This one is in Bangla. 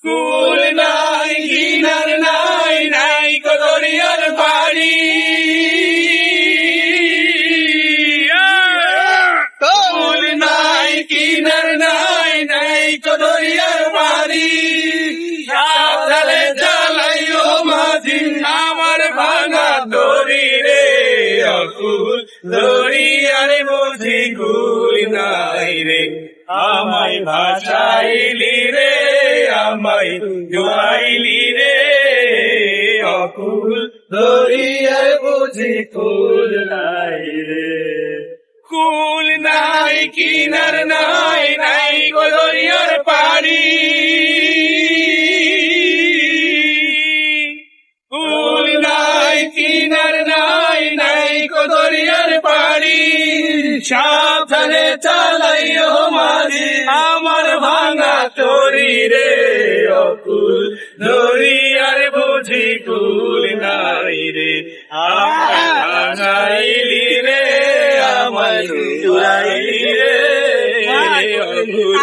কুল নাই কিনার নাই নাই কদরিয়ার বাড়ি কুল নাই কিনার নাই নাই কদরিয়ার বাড়ি সাবধানে জ্বালাইও মাঝি আমার ভাঙা দড়ি রে অকুল দড়িয়ার বুঝি কুল নাই রে আমায় ভাসাইলি রে আমায় ডুবাইলি রে অকুল দরিয়ায় বুঝি কুল নাই রে কুল নাই কিনার নাই নাই গো দরিয়ার পাড়ি কুল নাই কিনার নাই নাই গো দরিয়ার পাড়ি সাবধানে চালাইও মাঝি আমার ভাঙা তরি রে অকুল দরিয়ার বুঝি কুল নাই রে আমায় ভাঙাইলি রে আমায় চুরাইলি রে অকুল